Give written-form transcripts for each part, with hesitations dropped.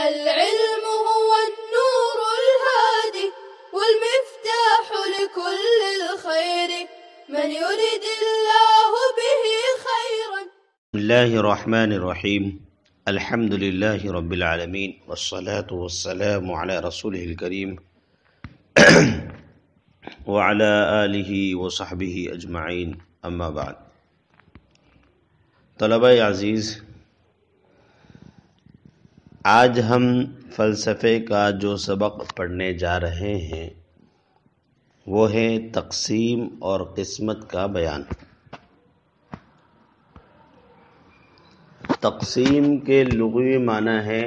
العلم هو النور الهادي والمفتاح لكل الخير من يرد الله به خيرا. بسم الله الرحمن الرحيم. الحمد لله رب العالمين والصلاة والسلام على رسوله الكريم وعلى آله وصحبه اجمعین اما بعد. طلبہ عزیز، آج ہم فلسفے کا جو سبق پڑھنے جا رہے ہیں وہ ہے تقسیم اور قسمت کا بیان. تقسیم کے لغوی معنی ہے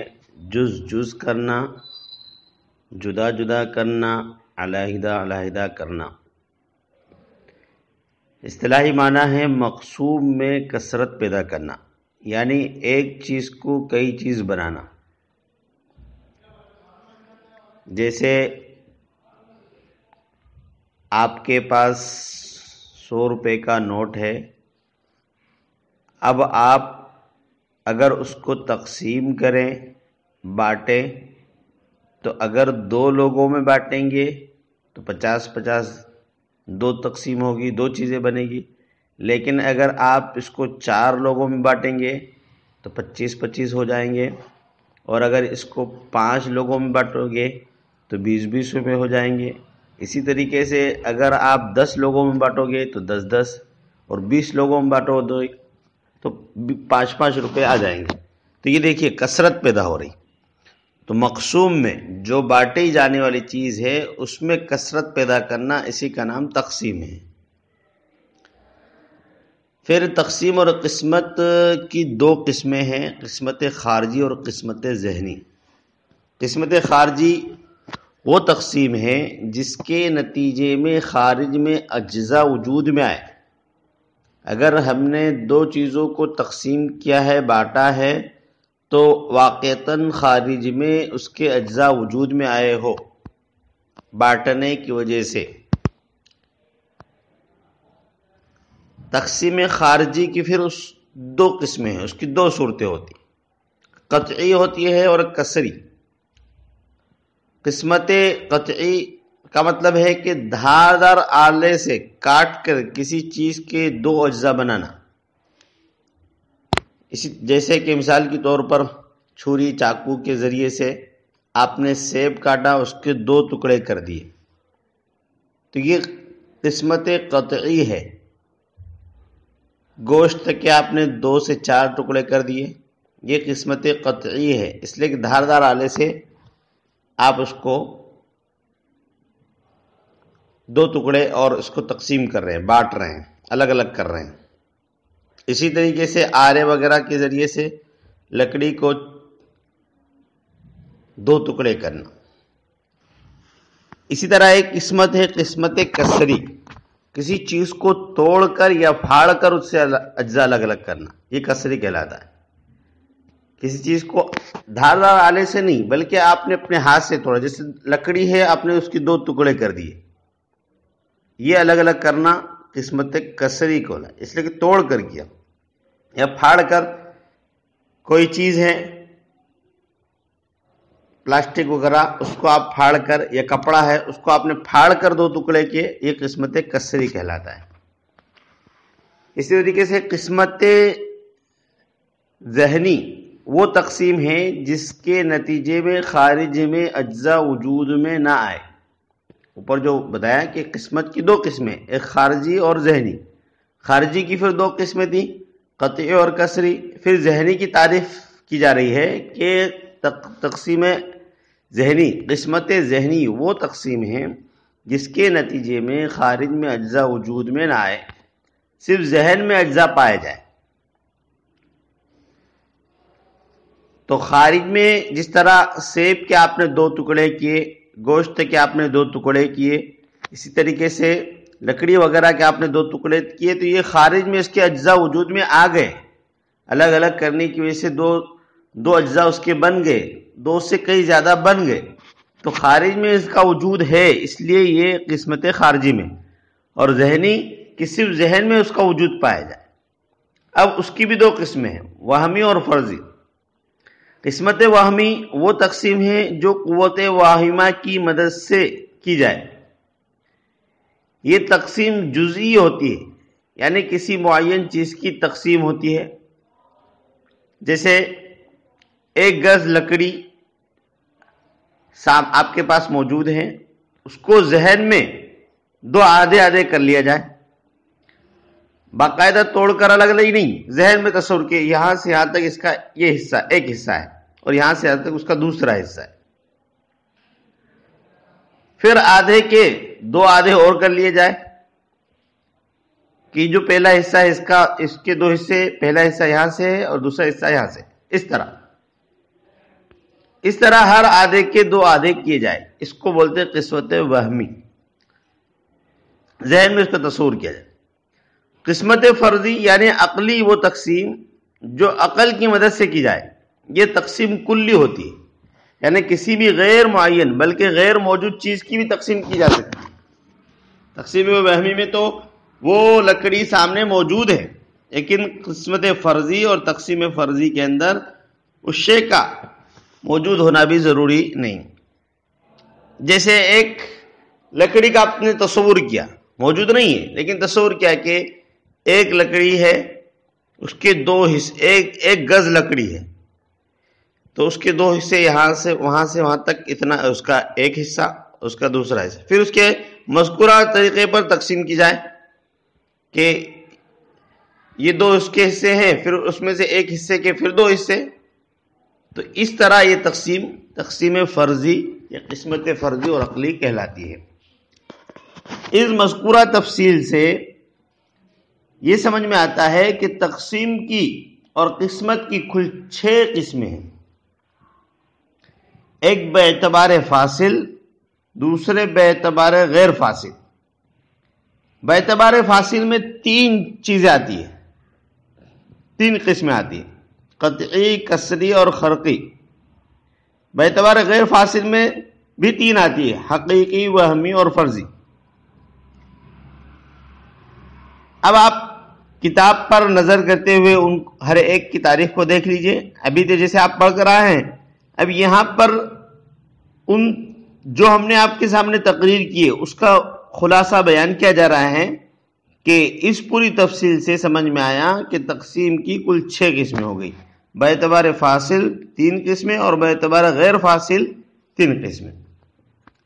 جز جز کرنا، جدا جدا کرنا، علیحدہ علیحدہ کرنا. اصطلاحی معنی ہے مقسوم میں کثرت پیدا کرنا، یعنی ایک چیز کو کئی چیز بنانا. جیسے آپ کے پاس 100 روپے کا نوٹ ہے، اب آپ اگر اس کو تقسیم کریں، بانٹیں، تو اگر 2 لوگوں میں بانٹیں گے تو 50-50 2 تقسیم ہوگی، 2 چیزیں بنے گی. لیکن اگر آپ اس کو 4 لوگوں میں بانٹیں گے تو 25-25 ہو جائیں گے، اور اگر اس کو 5 لوگوں میں بانٹو گے تو 20-20 روپے ہو جائیں گے. اسی طریقے سے اگر آپ 10 لوگوں میں بانٹو گے تو 10-10، اور 20 لوگوں میں بانٹو تو 5-5 روپے آ جائیں گے. تو یہ دیکھیے کثرت پیدا ہو رہی. تو مقسوم میں جو بانٹی جانے والی چیز ہے اس میں کثرت پیدا کرنا، اسی کا نام تقسیم ہے. پھر تقسیم اور قسمت کی 2 قسمیں ہیں، قسمت خارجی اور قسمت ذہنی. قسمت خارجی وہ تقسیم ہے جس کے نتیجے میں خارج میں اجزاء وجود میں آئے. اگر ہم نے 2 چیزوں کو تقسیم کیا ہے، بانٹا ہے، تو واقعتاً خارج میں اس کے اجزاء وجود میں آئے ہو بانٹنے کی وجہ سے. تقسیم خارجی کی پھر اس 2 قسمیں ہیں، اس کی 2 صورتیں ہوتی، قطعی ہوتی ہے اور کسری. قسمت قطعی کا مطلب ہے کہ دھاردار آلے سے کاٹ کر کسی چیز کے 2 اجزاء بنانا. جیسے کہ مثال کے طور پر چھری چاقو کے ذریعے سے آپ نے سیب کاٹا، اس کے 2 ٹکڑے کر دیے، تو یہ قسمت قطعی ہے. گوشت کے آپ نے 2 سے 4 ٹکڑے کر دیے، یہ قسمت قطعی ہے. اس لیے کہ دھاردار آلے سے آپ اس کو 2 ٹکڑے اور اس کو تقسیم کر رہے ہیں، بانٹ رہے ہیں، الگ الگ کر رہے ہیں. اسی طریقے سے آرے وغیرہ کے ذریعے سے لکڑی کو 2 ٹکڑے کرنا. اسی طرح ایک قسمت ہے قسمت کسری، کسی چیز کو توڑ کر یا پھاڑ کر اس سے اجزاء الگ الگ کرنا، یہ کسری کہلاتا ہے. کسی چیز کو دھاردار آلے سے نہیں بلکہ آپ نے اپنے ہاتھ سے توڑا، جیسے لکڑی ہے آپ نے اس کی 2 ٹکڑے کر دیے، یہ الگ الگ کرنا قسمت کسری کو ہے. اس لیے کہ توڑ کر کیا یا پھاڑ کر. کوئی چیز ہے پلاسٹک وغیرہ، اس کو آپ پھاڑ کر، یا کپڑا ہے اس کو آپ نے پھاڑ کر 2 ٹکڑے کیے، یہ قسمت کسری کہلاتا ہے. اسی طریقے سے قسمت ذہنی وہ تقسیم ہے جس کے نتیجے میں خارج میں اجزاء وجود میں نہ آئے. اوپر جو بتایا کہ قسمت کی 2 قسمیں، ایک خارجی اور ذہنی. خارجی کی پھر 2 قسمیں تھیں، قطعی اور کسری. پھر ذہنی کی تعریف کی جا رہی ہے کہ تقسیم ذہنی، قسمت ذہنی وہ تقسیم ہے جس کے نتیجے میں خارج میں اجزاء وجود میں نہ آئے، صرف ذہن میں اجزاء پائے جائیں. تو خارج میں جس طرح سیب کے آپ نے 2 ٹکڑے کیے، گوشت کے آپ نے 2 ٹکڑے کیے، اسی طریقے سے لکڑی وغیرہ کے آپ نے 2 ٹکڑے کیے، تو یہ خارج میں اس کے اجزاء وجود میں آ گئے. الگ الگ کرنے کی وجہ سے 2 اجزاء اس کے بن گئے، 2 سے کئی زیادہ بن گئے، تو خارج میں اس کا وجود ہے، اس لیے یہ قسمت خارجی میں. اور ذہنی کہ صرف ذہن میں اس کا وجود پایا جائے. اب اس کی بھی 2 قسمیں ہیں، وہمی اور فرضی. قسمت وہمی وہ تقسیم ہے جو قوت واہمہ کی مدد سے کی جائے. یہ تقسیم جزئی ہوتی ہے، یعنی کسی معین چیز کی تقسیم ہوتی ہے. جیسے ایک گز لکڑی آپ کے پاس موجود ہے، اس کو ذہن میں دو آدھے آدھے کر لیا جائے، باقاعدہ توڑ کر الگ الگ نہیں، ذہن میں تصور کہ یہاں سے یہاں تک اس کا یہ حصہ ایک حصہ ہے اور یہاں سے یہاں تک اس کا دوسرا حصہ ہے. پھر آدھے کے دو آدھے اور کر لیے جائے کہ جو پہلا حصہ ہے اس کے دو حصے، پہلا حصہ یہاں سے ہے اور دوسرا حصہ یہاں سے. اس طرح ہر آدھے کے دو آدھے کیے جائے. اس کو بولتے ہیں قسمت وہمی، ذہن میں اس کا تصور کیا جائے. قسمت فرضی یعنی عقلی وہ تقسیم جو عقل کی مدد سے کی جائے. یہ تقسیم کلی ہوتی ہے، یعنی کسی بھی غیر معین بلکہ غیر موجود چیز کی بھی تقسیم کی جا سکتی ہے. تقسیم وہمی میں تو وہ لکڑی سامنے موجود ہے، لیکن قسمت فرضی اور تقسیم فرضی کے اندر اس شے کا موجود ہونا بھی ضروری نہیں. جیسے ایک لکڑی کا آپ نے تصور کیا، موجود نہیں ہے لیکن تصور کیا کہ ایک لکڑی ہے، اس کے دو حصے، ایک گز لکڑی ہے تو اس کے دو حصے یہاں سے وہاں تک اتنا، اس کا ایک حصہ اس کا دوسرا حصہ. پھر اس کے مذکورہ طریقے پر تقسیم کی جائے کہ یہ دو اس کے حصے ہیں، پھر اس میں سے ایک حصے کے پھر دو حصے. تو اس طرح یہ تقسیم فرضی یا قسمت فرضی اور عقلی کہلاتی ہے. اس مذکورہ تفصیل سے یہ سمجھ میں آتا ہے کہ تقسیم کی اور قسمت کی کل 6 قسمیں ہیں. ایک بے اعتبار فاصل، دوسرے بے اعتبار غیر فاصل. بے اعتبار فاصل میں 3 چیزیں آتی ہیں، 3 قسمیں آتی ہیں، قطعی، کسری اور خرقی. بے اعتبار غیر فاصل میں بھی 3 آتی ہے، حقیقی، وہمی اور فرضی. اب آپ کتاب پر نظر کرتے ہوئے ان ہر ایک کی تعریف کو دیکھ لیجئے. ابھی تو جیسے آپ پڑھ کر آئے ہیں، اب یہاں پر ان جو ہم نے آپ کے سامنے تقریر کی ہے اس کا خلاصہ بیان کیا جا رہا ہے کہ اس پوری تفصیل سے سمجھ میں آیا کہ تقسیم کی کل 6 قسمیں ہو گئی. بے اعتبار فاصل 3 قسمیں اور بے اعتبار غیر فاصل 3 قسمیں.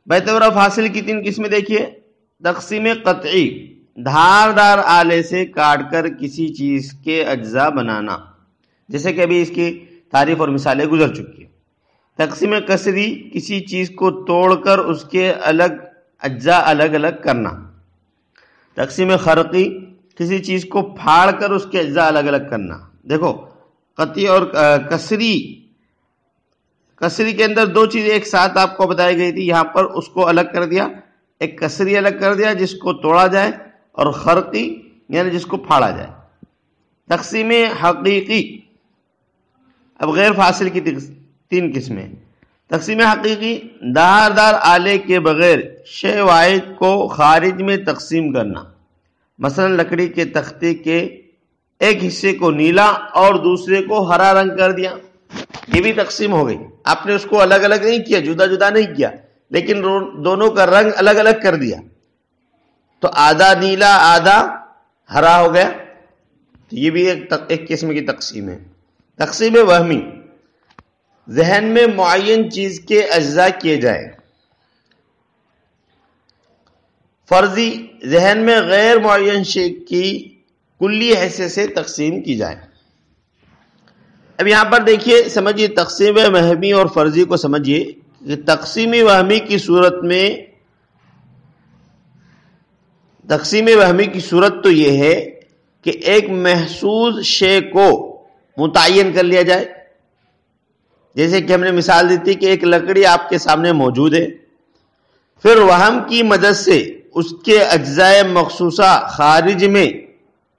بے اعتبار فاصل کی 3 قسمیں دیکھیے. تقسیم قطعی، دھاردار آلے سے کاٹ کر کسی چیز کے اجزاء بنانا، جیسے کہ ابھی اس کی تعریف اور مثالیں گزر چکی ہیں. تقسیم کسری، کسی چیز کو توڑ کر اس کے اجزاء الگ الگ کرنا. تقسیم خرقی، کسی چیز کو پھاڑ کر اس کے اجزاء الگ الگ کرنا. دیکھو قطعی اور کسری کے اندر 2 چیزیں ایک ساتھ آپ کو بتائی گئی تھی، یہاں پر اس کو الگ کر دیا. ایک کسری الگ کر دیا جس کو توڑا جائے، اور خرقی یعنی جس کو پھاڑا جائے. تقسیم حقیقی، اب غیر فاصل کی 3 قسمیں. تقسیم حقیقی، دھاردار آلے کے بغیر شے واحد کو خارج میں تقسیم کرنا. مثلا لکڑی کے تختے کے ایک حصے کو نیلا اور دوسرے کو ہرا رنگ کر دیا، یہ بھی تقسیم ہو گئی. آپ نے اس کو الگ الگ نہیں کیا، جدا جدا نہیں کیا، لیکن دونوں کا رنگ الگ الگ کر دیا، تو آدھا نیلا آدھا ہرا ہو گیا. تو یہ بھی ایک قسم کی تقسیم ہے. تقسیم وہمی، ذہن میں معین چیز کے اجزاء کیے جائیں. فرضی، ذہن میں غیر معین شے کی کلی حصے سے تقسیم کی جائے. اب یہاں پر دیکھیے، سمجھیے تقسیم وہمی اور فرضی کو سمجھیے. تقسیم وہمی کی صورت تو یہ ہے کہ ایک محسوس شے کو متعین کر لیا جائے. جیسے کہ ہم نے مثال دی تھی کہ ایک لکڑی آپ کے سامنے موجود ہے، پھر وہم کی مدد سے اس کے اجزاء مخصوصہ خارج میں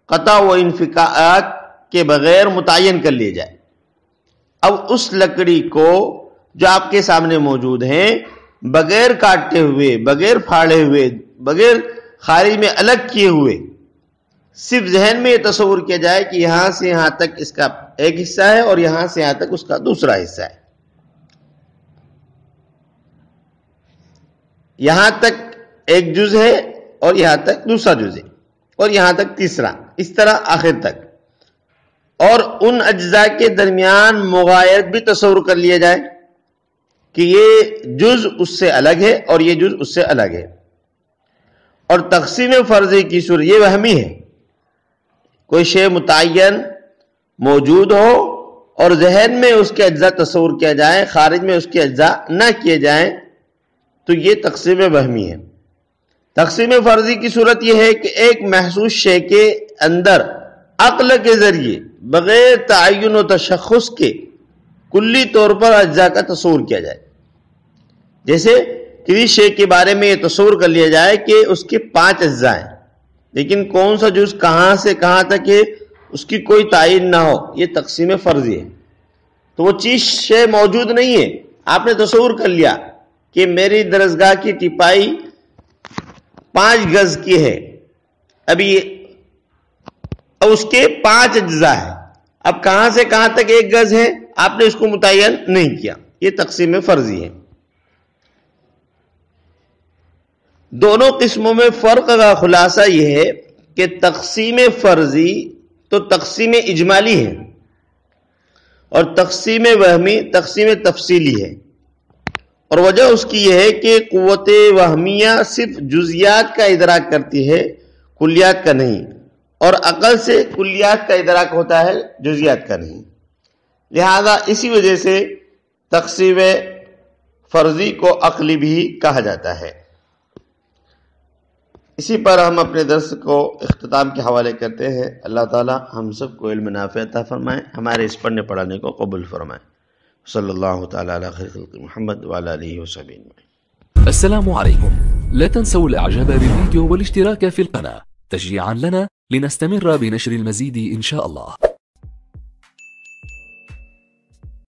قطع و انفکاک کے بغیر متعین کر لیے جائے. اب اس لکڑی کو جو آپ کے سامنے موجود ہیں، بغیر کاٹتے ہوئے، بغیر پھاڑے ہوئے، بغیر خارج میں الگ کیے ہوئے، صرف ذہن میں یہ تصور کیا جائے کہ یہاں سے یہاں تک اس کا ایک حصہ ہے اور یہاں سے یہاں تک اس کا دوسرا حصہ ہے، یہاں تک ایک جز ہے اور یہاں تک دوسرا جز ہے اور یہاں تک تیسرا، اس طرح آخر تک، اور ان اجزاء کے درمیان مغایرت بھی تصور کر لیا جائے کہ یہ جز اس سے الگ ہے اور یہ جز اس سے الگ ہے۔ اور تقسیم فرضی کی صورت یہ وہمی ہے، کوئی شے متعین موجود ہو اور ذہن میں اس کے اجزاء تصور کیا جائے، خارج میں اس کے اجزاء نہ کیے جائیں، تو یہ تقسیم وہمی ہے۔ تقسیم فرضی کی صورت یہ ہے کہ ایک محسوس شے کے اندر عقل کے ذریعے بغیر تعین و تشخص کے کلی طور پر اجزاء کا تصور کیا جائے۔ جیسے کسی شے کے بارے میں یہ تصور کر لیا جائے کہ اس کے 5 اجزاء ہیں، لیکن کون سا جز کہاں سے کہاں تک ہے اس کی کوئی تعین نہ ہو، یہ تقسیم فرضی ہے۔ تو وہ چیز شے موجود نہیں ہے، آپ نے تصور کر لیا کہ میری درسگاہ کی ٹپائی 5 گز کی ہے، ابھی اس کے 5 اجزاء ہیں، اب کہاں سے کہاں تک 1 گز ہے آپ نے اس کو متعین نہیں کیا، یہ تقسیم فرضی ہے۔ دونوں قسموں میں فرق کا خلاصہ یہ ہے کہ تقسیم فرضی تو تقسیم اجمالی ہے اور تقسیم وہمی تقسیم تفصیلی ہے، اور وجہ اس کی یہ ہے کہ قوت وہمیہ صرف جزیات کا ادراک کرتی ہے، کلیات کا نہیں، اور عقل سے کلیات کا ادراک ہوتا ہے، جزیات کا نہیں۔ لہذا اسی وجہ سے تقسیم فرضی کو عقلی بھی کہا جاتا ہے۔ اسی پر ہم اپنے درس کو اختتام کے حوالے کرتے ہیں۔ اللہ تعالی ہم سب کو علم نافع عطا فرمائے، ہمارے اس پڑھنے پڑھانے کو قبول فرمائے۔ صلی اللہ تعالی علی خیر خلق محمد وعلى آله وصحبه أجمعين۔ السلام عليكم، لا تنسوا الاعجاب بالفيديو والاشتراك في القناة تشجيعا لنا لنستمر بنشر المزيد إن شاء الله.